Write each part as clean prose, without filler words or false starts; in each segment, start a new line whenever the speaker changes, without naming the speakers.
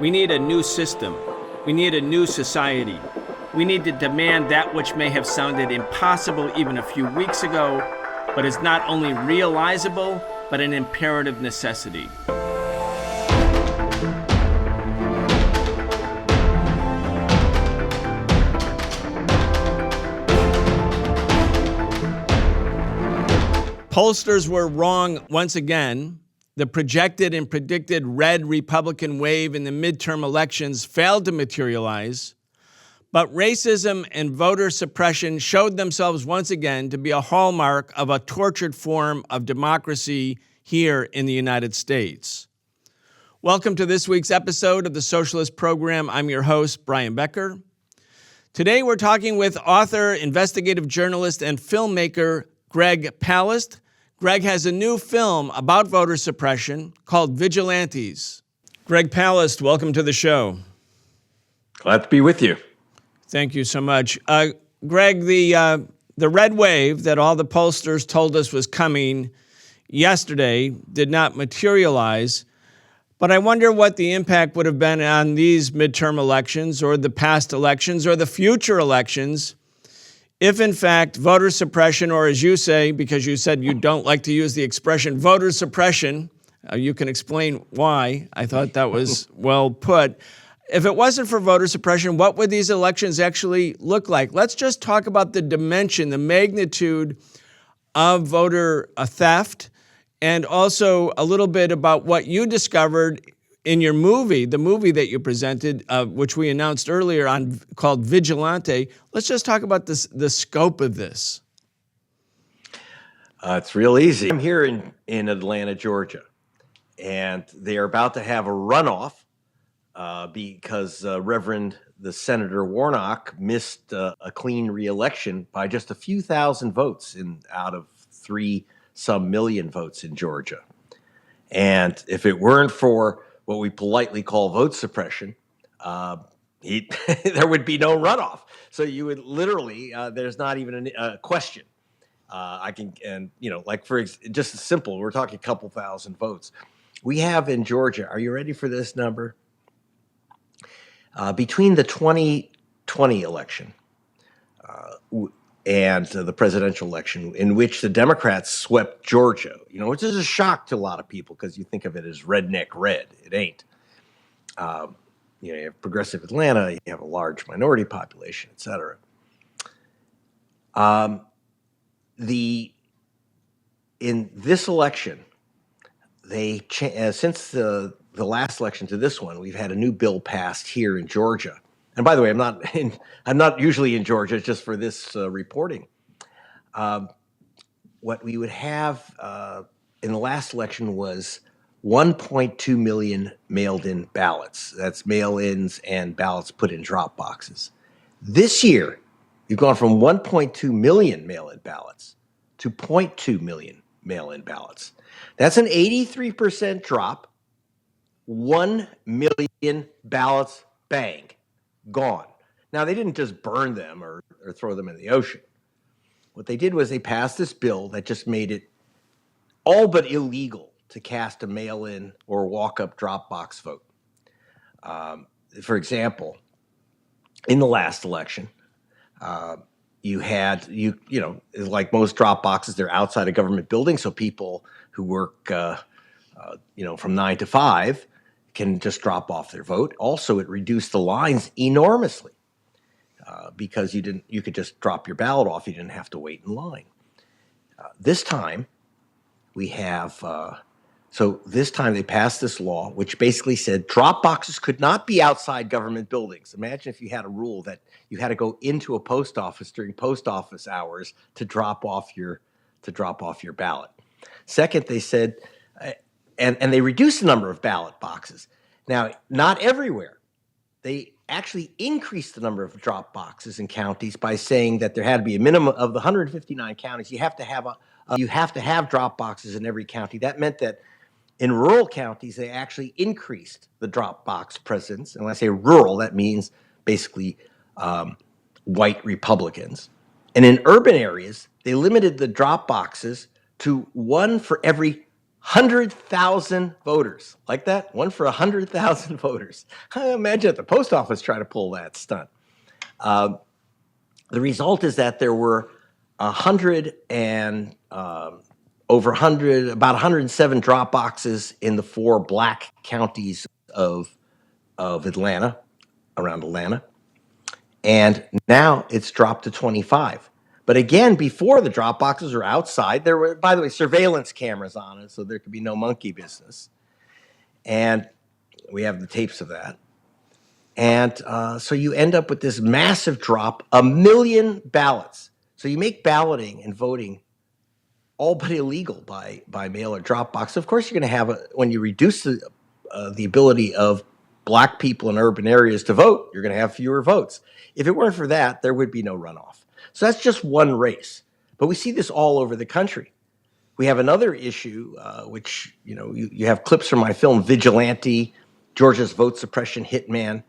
We need a new system. We need a new society. We need to demand that which may have sounded impossible even a few weeks ago, but is not only realizable, but an imperative necessity. Pollsters were wrong once again. The projected and predicted red Republican wave in the midterm elections failed to materialize, but racism and voter suppression showed themselves once again to be a hallmark of a tortured form of democracy here in the United States. Welcome to this week's episode of the Socialist Program. I'm your host, Brian Becker. Today we're talking with author, investigative journalist, and filmmaker Greg Palast. Greg has a new film about voter suppression called Vigilantes. Greg Palast, welcome to the show.
Glad to be with you.
Thank you so much. Greg, the red wave that all the pollsters told us was coming yesterday did not materialize, but I wonder what the impact would have been on these midterm elections or the past elections or the future elections if, in fact, voter suppression, or as you say, because you said you don't like to use the expression voter suppression, you can explain why. I thought that was well put. If it wasn't for voter suppression, what would these elections actually look like? Let's just talk about the dimension, the magnitude of voter theft, and also a little bit about what you discovered in your movie, the movie that you presented, which we announced earlier on, called Vigilante. Let's just talk about the scope of this.
It's real easy. I'm here in Atlanta, Georgia, and they are about to have a runoff because Reverend the Senator Warnock missed a clean re-election by just a few thousand votes out of 3-some million votes in Georgia. And if it weren't for what we politely call vote suppression, there would be no runoff. So you would literally, there's not even a question. Just simple, we're talking a couple thousand votes. We have in Georgia, are you ready for this number? Between the 2020 election and the presidential election, in which the Democrats swept Georgia, which is a shock to a lot of people because you think of it as redneck red. It ain't. You have progressive Atlanta, you have a large minority population, et cetera. In this election, since the last election to this one, we've had a new bill passed here in Georgia. And by the way, I'm not usually in Georgia just for this reporting. What we would have in the last election was 1.2 million mailed-in ballots. That's mail-ins and ballots put in drop boxes. This year, we've gone from 1.2 million mail-in ballots to 0.2 million mail-in ballots. That's an 83% drop. 1 million ballots, bang, gone. Now, they didn't just burn them or throw them in the ocean. What they did was they passed this bill that just made it all but illegal to cast a mail-in or walk-up drop box vote. For example, in the last election, you had, like most drop boxes, they're outside a government building, so people who work, from 9 to 5 can just drop off their vote. Also, it reduced the lines enormously because you could just drop your ballot off. You didn't have to wait in line. This time, we have. This time they passed this law, which basically said drop boxes could not be outside government buildings. Imagine if you had a rule that you had to go into a post office during post office hours to drop off your ballot. Second, they said, and they reduced the number of ballot boxes. Now, not everywhere. They actually increased the number of drop boxes in counties by saying that there had to be a minimum of the 159 counties. You have to have drop boxes in every county. That meant that in rural counties, they actually increased the drop box presence. And when I say rural, that means basically white Republicans. And in urban areas, they limited the drop boxes to one for every 100,000 voters. Like that? One for 100,000 voters. Imagine if the post office tried to pull that stunt. The result is that there were 100 and over 100, about 107 drop boxes in the 4 black counties of Atlanta, around Atlanta. And now it's dropped to 25. But again, before the drop boxes were outside, there were, by the way, surveillance cameras on it, so there could be no monkey business. And we have the tapes of that. And so you end up with this massive drop, 1 million ballots. So you make balloting and voting all but illegal by mail or drop box. Of course, you're going to have, when you reduce the ability of black people in urban areas to vote, you're going to have fewer votes. If it weren't for that, there would be no runoff. So that's just one race. But we see this all over the country. We have another issue, which, you have clips from my film, Vigilante, Georgia's Vote Suppression Hitman,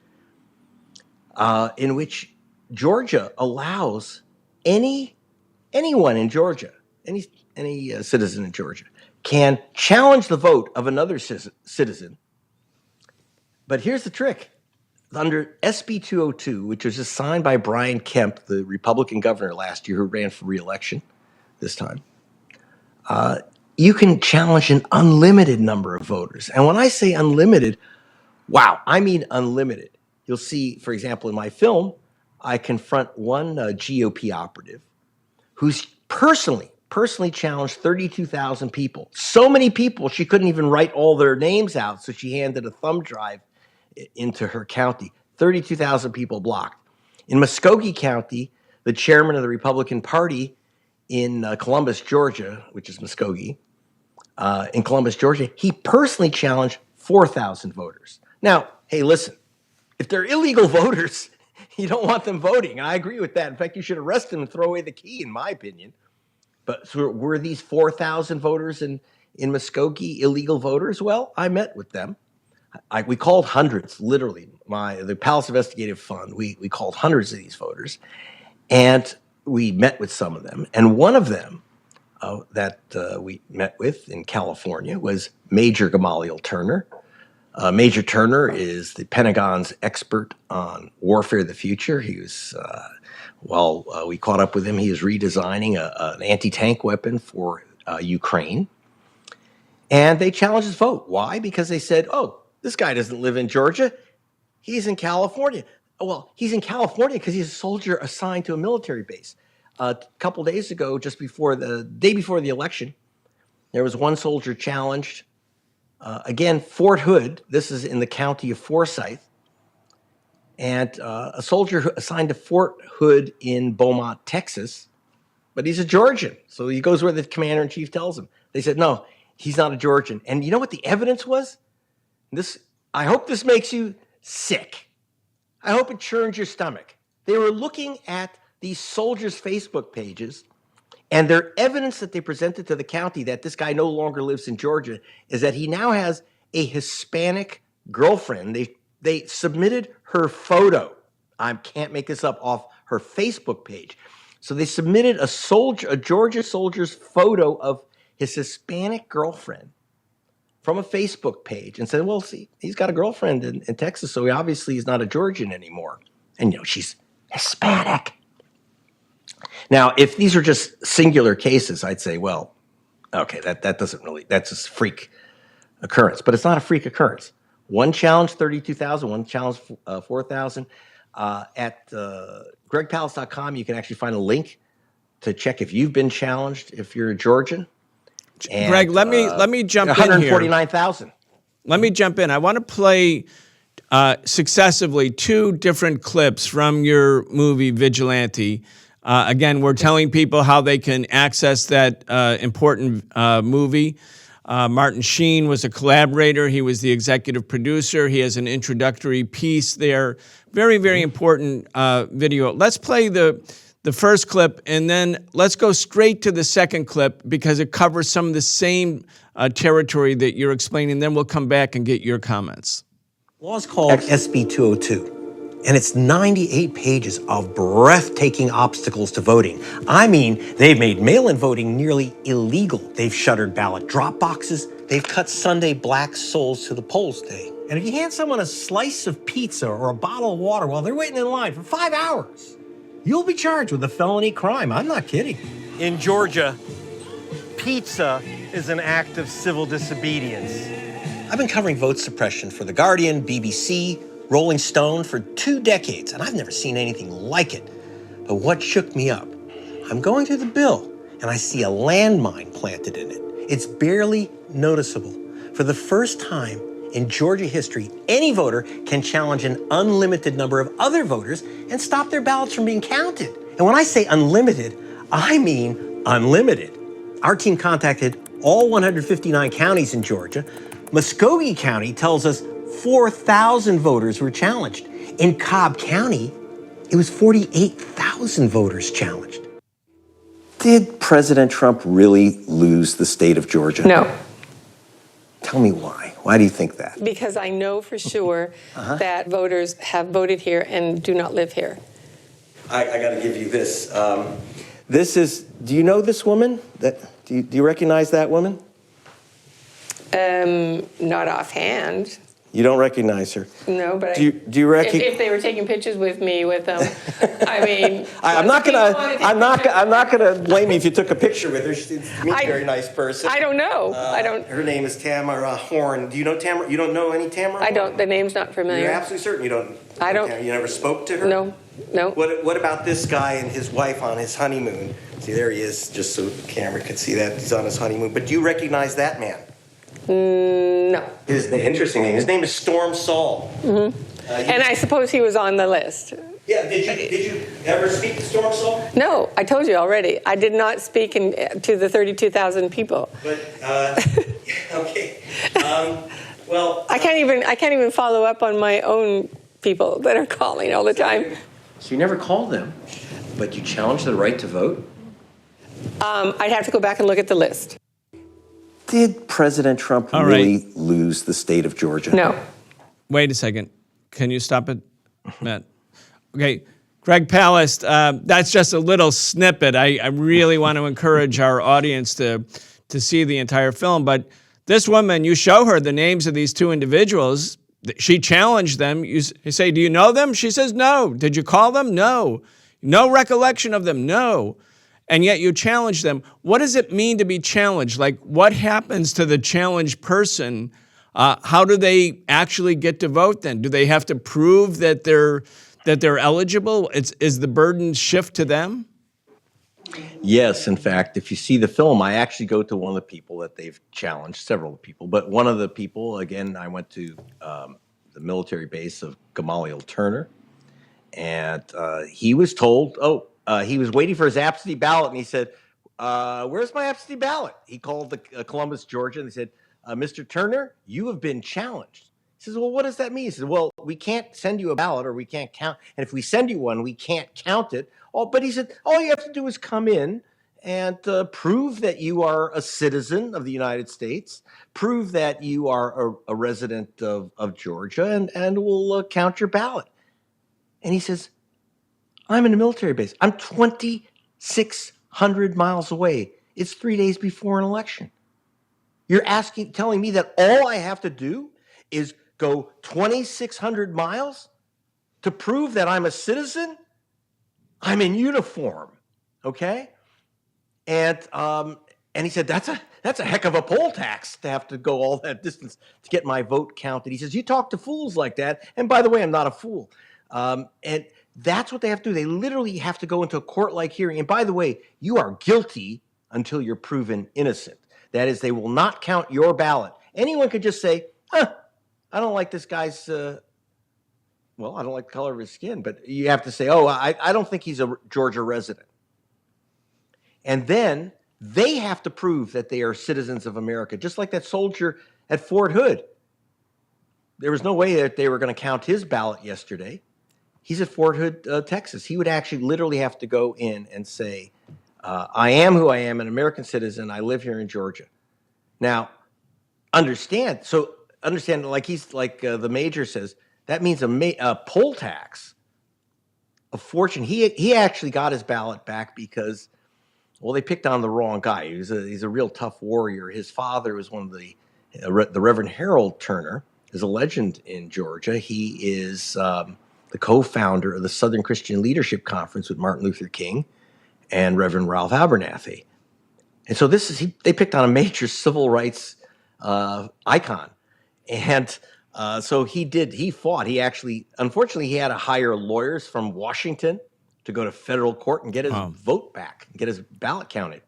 in which Georgia allows anyone in Georgia, any citizen in Georgia, can challenge the vote of another citizen. But here's the trick. Under SB 202, which was just signed by Brian Kemp, the Republican governor last year who ran for re-election this time, you can challenge an unlimited number of voters. And when I say unlimited, wow, I mean unlimited. You'll see, for example, in my film, I confront one GOP operative who's personally challenged 32,000 people. So many people, she couldn't even write all their names out, so she handed a thumb drive into her county. 32,000 people blocked. In Muskogee County, the chairman of the Republican Party in Columbus, Georgia, which is Muskogee, in Columbus, Georgia, he personally challenged 4,000 voters. Now, hey, listen, if they're illegal voters, you don't want them voting. I agree with that. In fact, you should arrest them and throw away the key, in my opinion. But so were these 4,000 voters in Muskogee illegal voters? Well, I met with them. We called hundreds, literally. The Palast Investigative Fund, we called hundreds of these voters, and we met with some of them. And one of them that we met with in California was Major Gamaliel Turner. Major Turner is the Pentagon's expert on warfare of the future. He was, while we caught up with him, he was redesigning an anti-tank weapon for Ukraine. And they challenged his vote. Why? Because they said, oh, this guy doesn't live in Georgia. He's in California. Well, he's in California because he's a soldier assigned to a military base. A couple days ago, just before the day before the election, there was one soldier challenged. Again, Fort Hood, this is in the county of Forsyth, and a soldier assigned to Fort Hood in Beaumont, Texas, but he's a Georgian, so he goes where the commander-in-chief tells him. They said, no, he's not a Georgian. And you know what the evidence was? I hope this makes you sick. I hope it churns your stomach. They were looking at these soldiers' Facebook pages, and their evidence that they presented to the county that this guy no longer lives in Georgia is that he now has a Hispanic girlfriend. They submitted her photo. I can't make this up, off her Facebook page. So they submitted a Georgia soldier's photo of his Hispanic girlfriend from a Facebook page and said, well, see, he's got a girlfriend in Texas, so he obviously is not a Georgian anymore. And, she's Hispanic. Now, if these are just singular cases, I'd say, well, okay, that doesn't really, that's a freak occurrence. But it's not a freak occurrence. One challenge, 32,000, one challenge, 4,000. At gregpalast.com, you can actually find a link to check if you've been challenged, if you're a Georgian. And,
Greg, let me jump in here.
149,000.
Let me jump in. I want to play successively 2 different clips from your movie Vigilante. Again, we're telling people how they can access that important movie. Martin Sheen was a collaborator. He was the executive producer. He has an introductory piece there. Very, very important video. Let's play the first clip, and then let's go straight to the second clip because it covers some of the same territory that you're explaining. Then we'll come back and get your comments.
Law is called SB 202, and it's 98 pages of breathtaking obstacles to voting. I mean, they've made mail-in voting nearly illegal. They've shuttered ballot drop boxes. they've cut Sunday black souls to the polls day. And if you hand someone a slice of pizza or a bottle of water while they're waiting in line for 5 hours, you'll be charged with a felony crime. I'm not kidding.
In Georgia, pizza is an act of civil disobedience.
I've been covering vote suppression for The Guardian, BBC, Rolling Stone for 2 decades, and I've never seen anything like it. But what shook me up? I'm going through the bill, and I see a landmine planted in it. It's barely noticeable. For the first time in Georgia history, any voter can challenge an unlimited number of other voters and stop their ballots from being counted. And when I say unlimited, I mean unlimited. Our team contacted all 159 counties in Georgia. Muskogee County tells us 4,000 voters were challenged. In Cobb County, it was 48,000 voters challenged.
Did President Trump really lose the state of Georgia?
No.
Tell me why. Why do you think that?
Because I know for sure that voters have voted here and do not live here.
I got to give you this. This is, do you know this woman? Do you recognize that woman?
Not offhand.
You don't recognize her.
No, but
do you recognize?
If they were taking pictures with me with them, I mean,
I'm not gonna blame you if you took a picture with her. She's a very nice person.
I don't know. I don't.
Her name is Tamara Horn. Do you know Tamara? You don't know any Tamara?
I don't. The name's not familiar.
You're absolutely certain you don't.
I don't.
You never spoke to her?
No. No.
What about this guy and his wife on his honeymoon? See, there he is, just so the camera could see that he's on his honeymoon. But do you recognize that man?
No.
His interesting name. His name is Storm Saul.
Mm-hmm. And I suppose he was on the list.
Yeah. Did you ever speak to Storm Saul?
No, I told you already. I did not speak to the 32,000 people.
But okay. Well,
I can't even follow up on my own people that are calling all the time.
So you never called them, but you challenged the right to vote?
I'd have to go back and look at the list.
Did President Trump really lose the state of Georgia?
No.
Wait a second. Can you stop it, Matt? Okay. Greg Palast, that's just a little snippet. I really want to encourage our audience to see the entire film. But this woman, you show her the names of these two individuals. She challenged them. You say, do you know them? She says, no. Did you call them? No. No recollection of them? No. And yet you challenge them. What does it mean to be challenged? Like, what happens to the challenged person? How do they actually get to vote then? Do they have to prove that they're eligible? Is the burden shift to them?
Yes, in fact, if you see the film, I actually go to one of the people that they've challenged, several people, but one of the people, again, I went to the military base of Gamaliel Turner, and he was told, he was waiting for his absentee ballot, and he said, where's my absentee ballot? He called the Columbus, Georgia, and he said, Mr. Turner, you have been challenged. He says, well, what does that mean? He says, well, we can't send you a ballot, or we can't count, and if we send you one, we can't count it. But he said, all you have to do is come in and prove that you are a citizen of the United States, prove that you are a resident of Georgia, and we'll count your ballot. And he says, I'm in a military base. I'm 2,600 miles away. It's 3 days before an election. You're telling me that all I have to do is go 2,600 miles to prove that I'm a citizen? I'm in uniform, okay? And he said, that's a heck of a poll tax to have to go all that distance to get my vote counted. He says, you talk to fools like that. And by the way, I'm not a fool. And that's what they have to do. They literally have to go into a court-like hearing. And by the way, you are guilty until you're proven innocent. That is, they will not count your ballot. Anyone could just say, I don't like this guy's I don't like the color of his skin, but you have to say, I don't think he's a Georgia resident. And then they have to prove that they are citizens of America, just like that soldier at Fort Hood. There was no way that they were going to count his ballot yesterday. He's at Fort Hood, Texas. He would actually literally have to go in and say, I am who I am, an American citizen. I live here in Georgia. Now, understand, like the major says, that means a poll tax, a fortune. He actually got his ballot back because, well, they picked on the wrong guy. He's a real tough warrior. His father was one of the The Reverend Harold Turner is a legend in Georgia. He is the co-founder of the Southern Christian Leadership Conference with Martin Luther King and Reverend Ralph Abernathy. And so they picked on a major civil rights icon. And so he fought. He actually, unfortunately, he had to hire lawyers from Washington to go to federal court and get his vote back, get his ballot counted.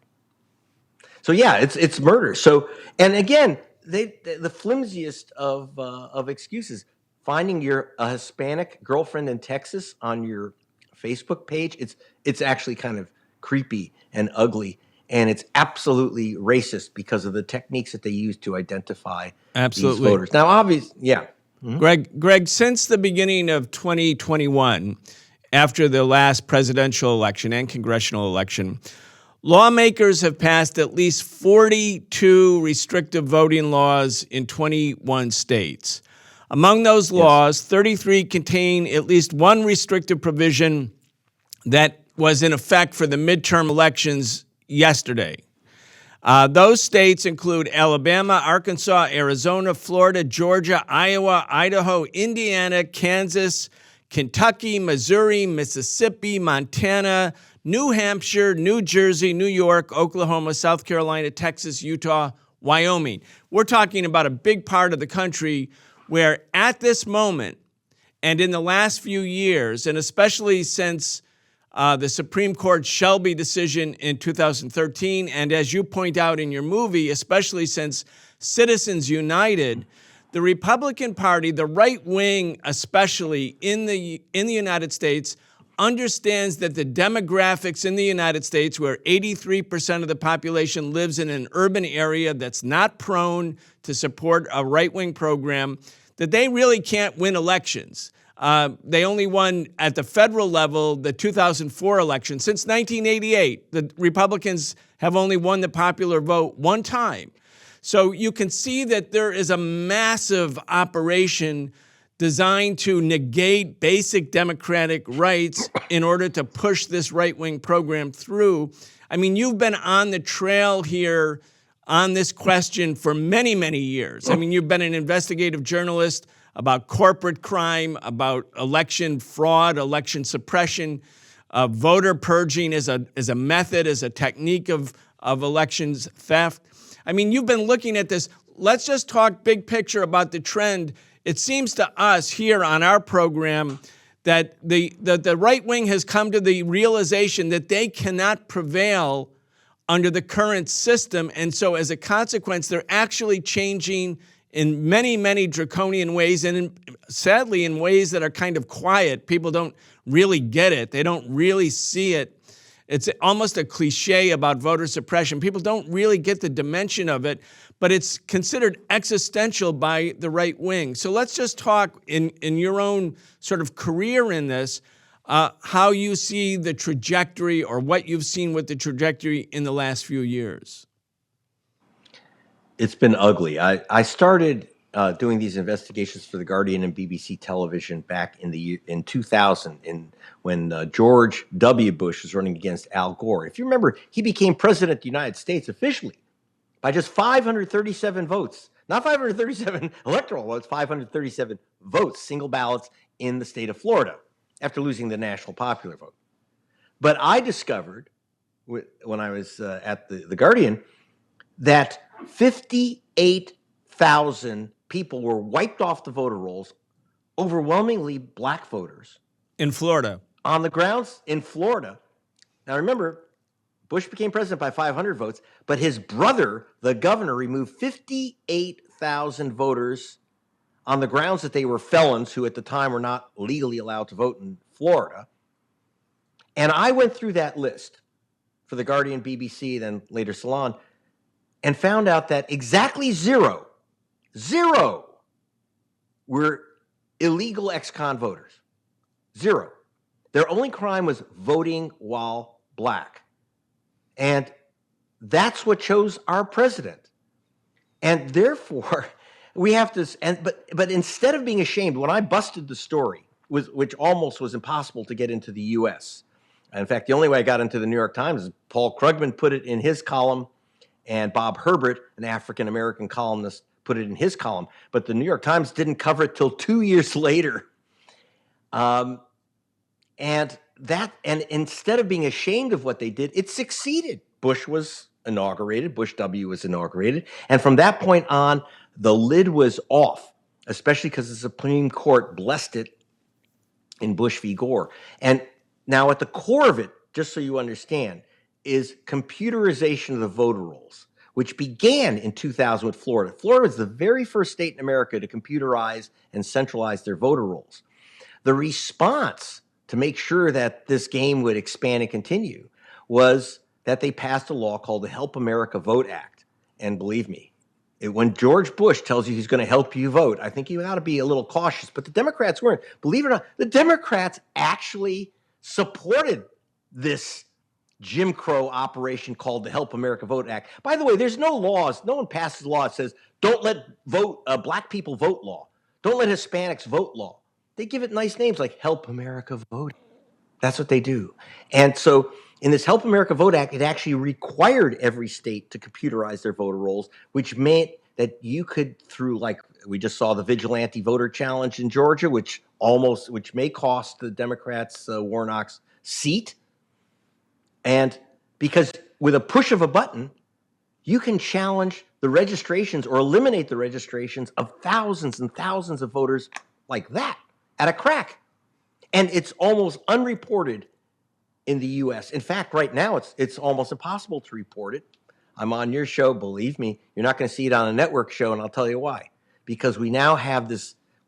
So yeah, it's murder. So, and again, the flimsiest of excuses, finding a Hispanic girlfriend in Texas on your Facebook page, it's actually kind of creepy and ugly, and it's absolutely racist because of the techniques that they use to identify these voters. Now, obviously, yeah.
Mm-hmm. Greg, since the beginning of 2021, after the last presidential election and congressional election, lawmakers have passed at least 42 restrictive voting laws in 21 states. Among those laws, 33 contain at least one restrictive provision that was in effect for the midterm elections yesterday. Those states include Alabama, Arkansas, Arizona, Florida, Georgia, Iowa, Idaho, Indiana, Kansas, Kentucky, Missouri, Mississippi, Montana, New Hampshire, New Jersey, New York, Oklahoma, South Carolina, Texas, Utah, Wyoming. We're talking about a big part of the country where at this moment and in the last few years, and especially since the Supreme Court Shelby decision in 2013, and as you point out in your movie, especially since Citizens United, the Republican Party, the right wing especially in the United States, understands that the demographics in the United States, where 83% of the population lives in an urban area that's not prone to support a right-wing program, that they really can't win elections. They only won at the federal level the 2004 election. Since 1988, the Republicans have only won the popular vote one time. So you can see that there is a massive operation designed to negate basic democratic rights in order to push this right-wing program through. I mean, you've been on the trail here on this question for many, many years. I mean, you've been an investigative journalist about corporate crime, about election fraud, election suppression, voter purging as a method, as a technique of elections theft. I mean, you've been looking at this. Let's just talk big picture about the trend. It seems to us here on our program that the right wing has come to the realization that they cannot prevail under the current system. And so as a consequence, they're actually changing in many, many draconian ways, and sadly in ways that are kind of quiet. People don't really get it. They don't really see it. It's almost a cliche about voter suppression. People don't really get the dimension of it, but it's considered existential by the right wing. So let's just talk in your own sort of career in this, how you see the trajectory or what you've seen with the trajectory in the last few years.
It's been ugly. I started doing these investigations for The Guardian and BBC television back in 2000 when George W. Bush was running against Al Gore. If you remember, he became president of the United States officially by just 537 votes. Not 537 electoral votes, 537 votes, single ballots in the state of Florida after losing the national popular vote. But I discovered when I was at the Guardian that 58,000 people were wiped off the voter rolls, overwhelmingly black voters.
In Florida.
On the grounds in Florida. Now remember, Bush became president by 500 votes, but his brother, the governor, removed 58,000 voters on the grounds that they were felons who at the time were not legally allowed to vote in Florida. And I went through that list for The Guardian, BBC, then later Salon, and found out that exactly zero were illegal ex-con voters. Zero. Their only crime was voting while black. And that's what chose our president. And therefore, we have to, but instead of being ashamed, when I busted the story, which almost was impossible to get into the U.S., in fact, the only way I got into the New York Times is Paul Krugman put it in his column, and Bob Herbert, an African-American columnist, put it in his column, but the New York Times didn't cover it till 2 years later. And instead of being ashamed of what they did, it succeeded. Bush was inaugurated, Bush W was inaugurated. And from that point on, the lid was off, especially because the Supreme Court blessed it in Bush v. Gore. And now at the core of it, just so you understand, is computerization of the voter rolls, which began in 2000 with Florida. Florida was the very first state in America to computerize and centralize their voter rolls. The response to make sure that this game would expand and continue was that they passed a law called the Help America Vote Act. And believe me, when George Bush tells you he's going to help you vote, I think you ought to be a little cautious. But the Democrats weren't. Believe it or not, the Democrats actually supported this Jim Crow operation called the Help America Vote Act. By the way, there's no laws. No one passes a law that says, don't let black people vote law. Don't let Hispanics vote law. They give it nice names like Help America Vote. That's what they do. And so in this Help America Vote Act, it actually required every state to computerize their voter rolls, which meant that you could, through, like we just saw the Vigilante voter challenge in Georgia, which may cost the Democrats Warnock's seat. And because with a push of a button, you can challenge the registrations or eliminate the registrations of thousands and thousands of voters like that at a crack. And it's almost unreported in the U.S. In fact, right now, it's almost impossible to report it. I'm on your show. Believe me, you're not going to see it on a network show, and I'll tell you why. Because we now have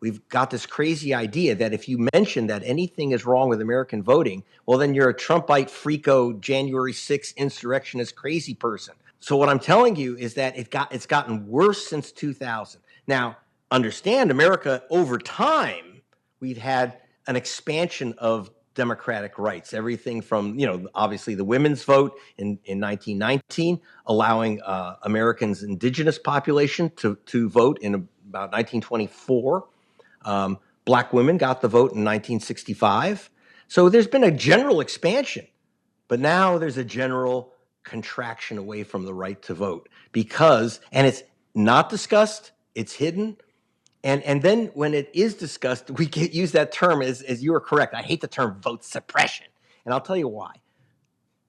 we've got this crazy idea that if you mention that anything is wrong with American voting, well, then you're a Trumpite, freako, January 6th insurrectionist crazy person. So what I'm telling you is that it's gotten worse since 2000. Now, understand, America, over time, we've had an expansion of democratic rights, everything from, obviously the women's vote in 1919, allowing Americans' indigenous population to vote in about 1924. Black women got the vote in 1965. So there's been a general expansion, but now there's a general contraction away from the right to vote and it's not discussed, it's hidden. And then when it is discussed, we use that term as you are correct. I hate the term vote suppression. And I'll tell you why.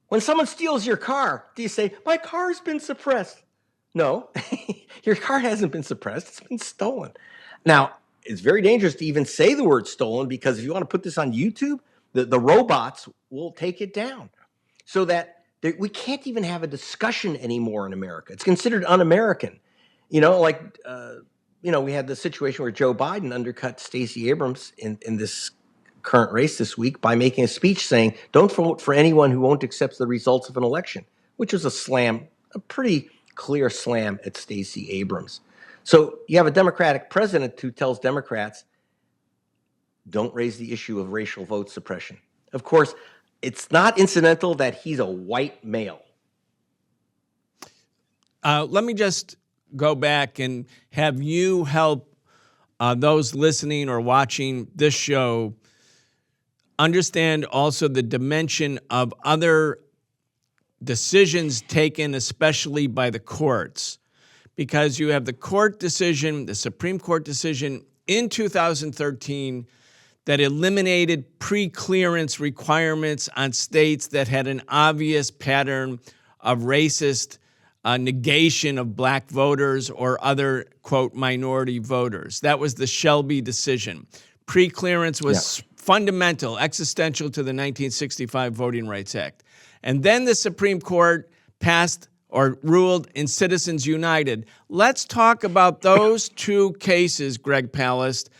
When someone steals your car, do you say, my car's been suppressed? No, your car hasn't been suppressed. It's been stolen. Now, it's very dangerous to even say the word stolen, because if you want to put this on YouTube, the robots will take it down. So that we can't even have a discussion anymore in America. It's considered un-American. We had the situation where Joe Biden undercut Stacey Abrams in this current race this week by making a speech saying, don't vote for anyone who won't accept the results of an election, which was a pretty clear slam at Stacey Abrams. So you have a Democratic president who tells Democrats, don't raise the issue of racial vote suppression. Of course, it's not incidental that he's a white male.
Let me just go back and have you help those listening or watching this show understand also the dimension of other decisions taken, especially by the courts. Because you have the court decision, the Supreme Court decision in 2013 that eliminated pre-clearance requirements on states that had an obvious pattern of racist negation of black voters or other, quote, minority voters. That was the Shelby decision. Pre-clearance was fundamental, existential to the 1965 Voting Rights Act. And then the Supreme Court passed or ruled in Citizens United. Let's talk about those two cases, Greg Palast,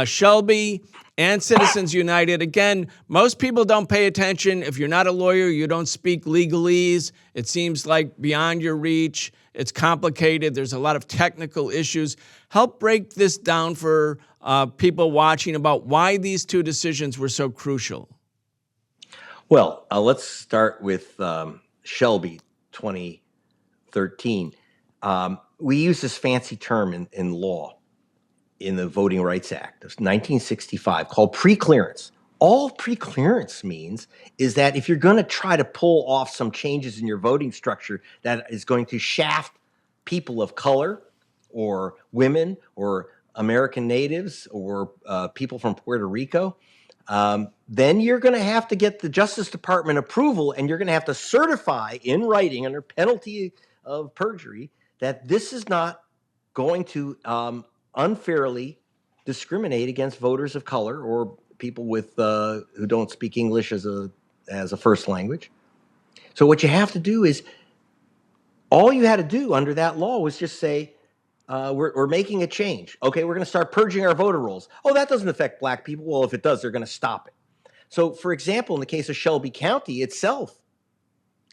Shelby and Citizens United. Again, most people don't pay attention. If you're not a lawyer, you don't speak legalese. It seems like beyond your reach. It's complicated. There's a lot of technical issues. Help break this down for people watching about why these two decisions were so crucial.
Well, let's start with Shelby 2013. We use this fancy term in law, in the Voting Rights Act of 1965, called preclearance. All preclearance means is that if you're going to try to pull off some changes in your voting structure that is going to shaft people of color or women or American natives or people from Puerto Rico, then you're going to have to get the Justice Department approval, and you're going to have to certify in writing under penalty of perjury that this is not going to unfairly discriminate against voters of color or people with who don't speak English as a first language. So what you have to do is, all you had to do under that law was just say, we're making a change. Okay, we're going to start purging our voter rolls. Oh, that doesn't affect black people. Well, if it does, they're going to stop it. So, for example, in the case of Shelby County itself,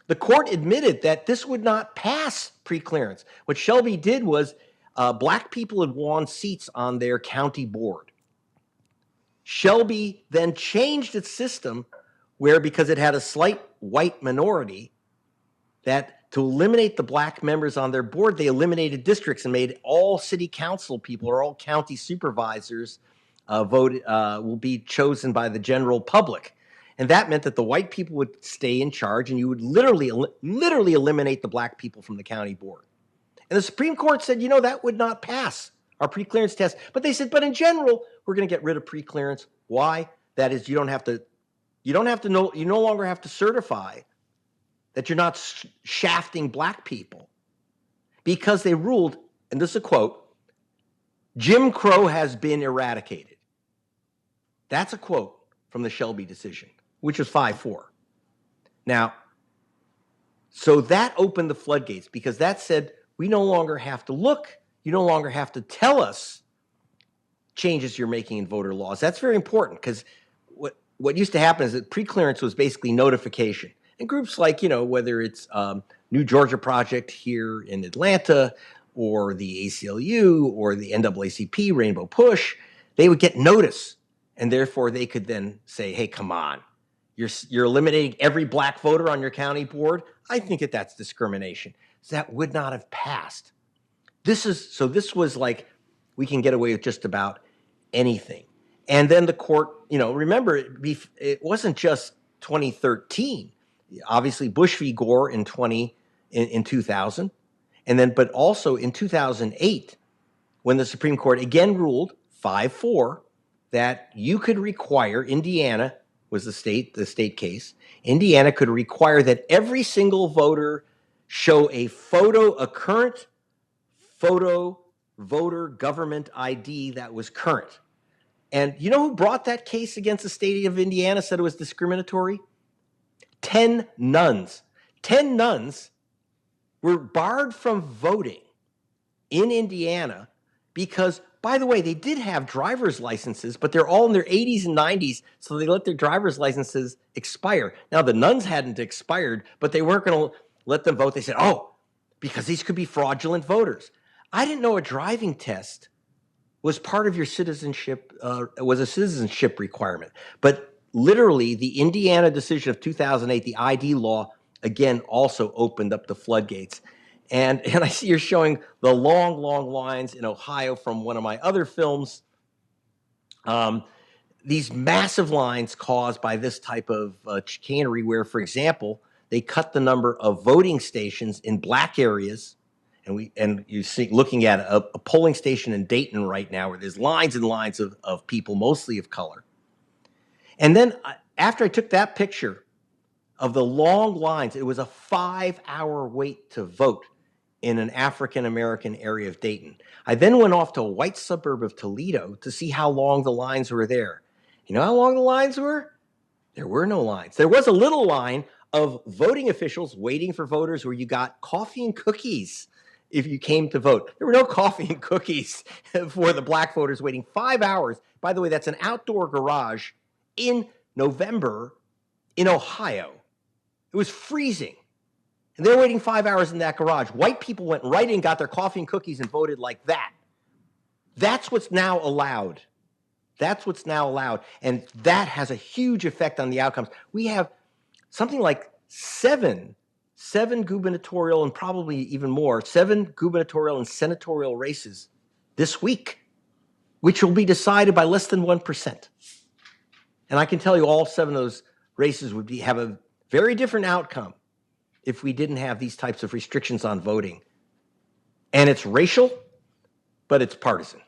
the court admitted that this would not pass preclearance. What Shelby did was black people had won seats on their county board. Shelby then changed its system where, because it had a slight white minority, that to eliminate the black members on their board, they eliminated districts and made all city council people or all county supervisors will be chosen by the general public. And that meant that the white people would stay in charge, and you would literally eliminate the black people from the county board. And the Supreme Court said, that would not pass our preclearance test. But they said, but in general, we're going to get rid of preclearance. Why? That is, you no longer have to certify that you're not shafting black people, because they ruled, and this is a quote, Jim Crow has been eradicated. That's a quote from the Shelby decision, which was 5-4. Now, so that opened the floodgates, because that said, we no longer have to look, you no longer have to tell us changes you're making in voter laws. That's very important, because what used to happen is that preclearance was basically notification. And groups like, whether it's New Georgia Project here in Atlanta, or the ACLU, or the NAACP, Rainbow Push, they would get notice. And therefore, they could then say, hey, come on, you're eliminating every black voter on your county board? I think that's discrimination. So that would not have passed. This was like, we can get away with just about anything. And then the court, remember, it wasn't just 2013. Obviously, Bush v. Gore in 2000, but also in 2008, when the Supreme Court again ruled 5-4 that you could require, Indiana was the state case, Indiana could require that every single voter show a current photo voter government ID that was current. And you know who brought that case against the state of Indiana, said it was discriminatory? 10 nuns. 10 nuns were barred from voting in Indiana because, by the way, they did have driver's licenses, but they're all in their 80s and 90s, so they let their driver's licenses expire. Now, the nuns hadn't expired, but they weren't going to let them vote. They said, because these could be fraudulent voters. I didn't know a driving test was part of your citizenship, was a citizenship requirement. But literally, the Indiana decision of 2008, the ID law, again, also opened up the floodgates. And I see you're showing the long, long lines in Ohio from one of my other films. These massive lines caused by this type of chicanery where, for example, they cut the number of voting stations in black areas. And you see, looking at a polling station in Dayton right now, where there's lines and lines of people, mostly of color. And then after I took that picture of the long lines, it was a 5-hour wait to vote in an African-American area of Dayton. I then went off to a white suburb of Toledo to see how long the lines were there. You know how long the lines were? There were no lines. There was a little line of voting officials waiting for voters where you got coffee and cookies if you came to vote. There were no coffee and cookies for the black voters waiting 5 hours. By the way, that's an outdoor garage in November in Ohio. It was freezing. And they were waiting 5 hours in that garage. White people went right in, got their coffee and cookies, and voted like that. That's what's now allowed. That's what's now allowed. And that has a huge effect on the outcomes. We have something like seven gubernatorial and probably even more, 7 gubernatorial and senatorial races this week, which will be decided by less than 1%. And I can tell you all 7 of those races would have a very different outcome if we didn't have these types of restrictions on voting. And it's racial, but it's partisan.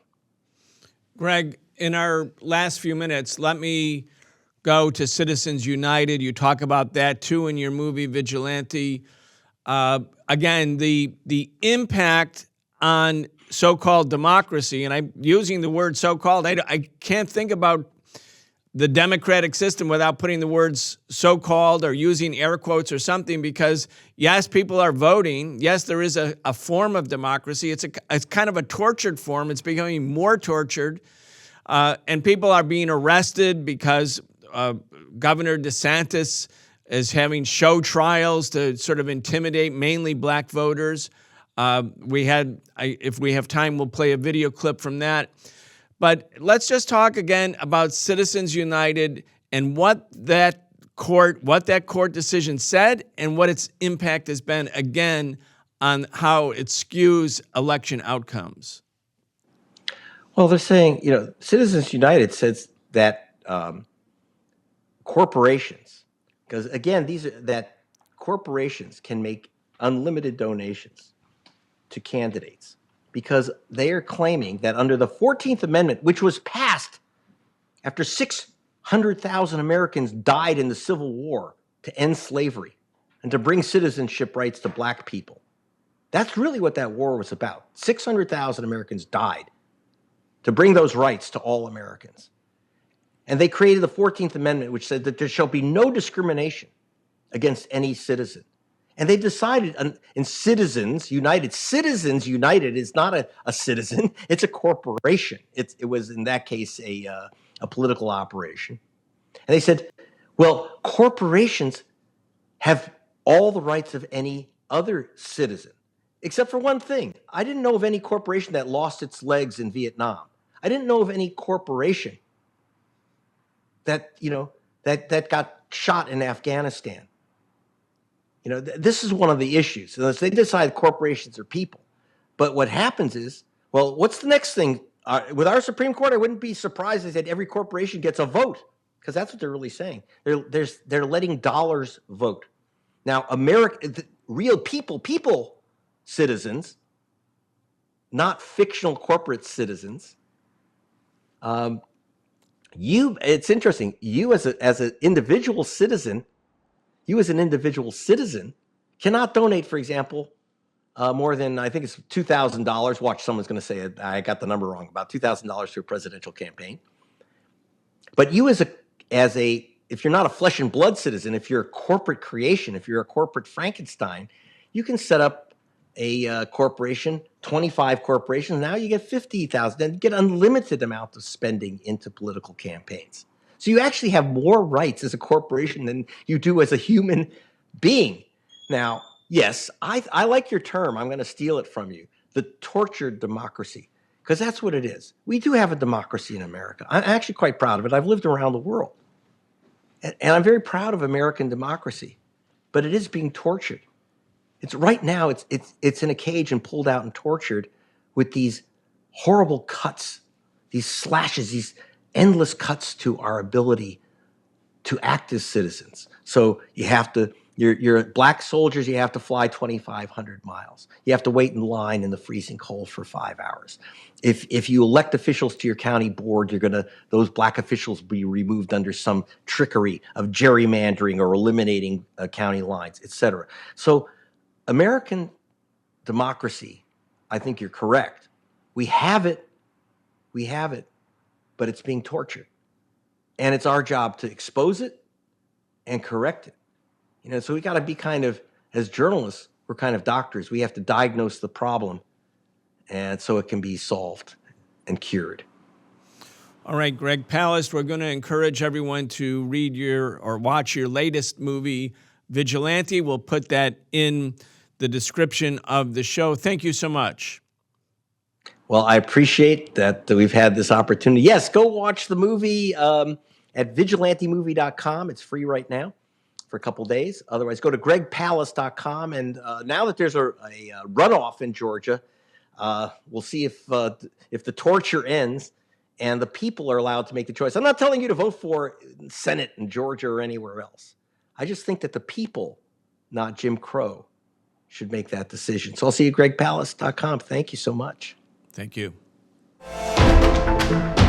Greg, in our last few minutes, let me go to Citizens United. You talk about that too in your movie Vigilante. Again, the impact on so-called democracy, and I'm using the word so-called. I can't think about the democratic system without putting the words so-called or using air quotes or something, because yes, people are voting. Yes, there is a form of democracy. It's kind of a tortured form. It's becoming more tortured. And people are being arrested because Governor DeSantis is having show trials to sort of intimidate mainly black voters. If we have time, we'll play a video clip from that. But let's just talk again about Citizens United and what that court decision said and what its impact has been, again, on how it skews election outcomes.
Well, they're saying, Citizens United says that corporations, because again, that corporations can make unlimited donations to candidates, because they are claiming that under the 14th Amendment, which was passed after 600,000 Americans died in the Civil War to end slavery and to bring citizenship rights to black people. That's really what that war was about. 600,000 Americans died to bring those rights to all Americans. And they created the 14th Amendment, which said that there shall be no discrimination against any citizen. And they decided in Citizens United is not a citizen, it's a corporation. It was, in that case, a political operation. And they said, well, corporations have all the rights of any other citizen, except for one thing. I didn't know of any corporation that lost its legs in Vietnam. I didn't know of any corporation that got shot in Afghanistan. This is one of the issues. So they decide corporations are people. But what happens is, well, what's the next thing? With our Supreme Court, I wouldn't be surprised if they said every corporation gets a vote, because that's what they're really saying. They're letting dollars vote. Now, real people, citizens, not fictional corporate citizens. It's interesting. You as an individual citizen. You as an individual citizen cannot donate, for example, more than, I think it's $2,000. Watch, someone's going to say I got the number wrong, about $2,000 to a presidential campaign. But you if you're not a flesh and blood citizen, if you're a corporate creation, if you're a corporate Frankenstein, you can set up a corporation, 25 corporations. Now you get 50,000 and get unlimited amount of spending into political campaigns. So you actually have more rights as a corporation than you do as a human being. Now, yes, I like your term. I'm going to steal it from you. The tortured democracy, because that's what it is. We do have a democracy in America. I'm actually quite proud of it. I've lived around the world. And I'm very proud of American democracy. But it is being tortured. It's right now, it's in a cage and pulled out and tortured with these horrible cuts, these slashes, these endless cuts to our ability to act as citizens. So you're black soldiers, you have to fly 2,500 miles. You have to wait in line in the freezing cold for 5 hours. If you elect officials to your county board, those black officials be removed under some trickery of gerrymandering or eliminating county lines, et cetera. So American democracy, I think you're correct. We have it, but it's being tortured. And it's our job to expose it and correct it. So we got to be as journalists, we're kind of doctors. We have to diagnose the problem, and so it can be solved and cured.
All right, Greg Palast, we're going to encourage everyone to read or watch your latest movie, Vigilante. We'll put that in the description of the show. Thank you so much.
Well, I appreciate that we've had this opportunity. Yes, go watch the movie at vigilantemovie.com. It's free right now for a couple days. Otherwise, go to gregpalast.com. And now that there's a runoff in Georgia, we'll see if the torture ends and the people are allowed to make the choice. I'm not telling you to vote for Senate in Georgia or anywhere else. I just think that the people, not Jim Crow, should make that decision. So I'll see you at gregpalast.com. Thank you so much.
Thank you.
Network.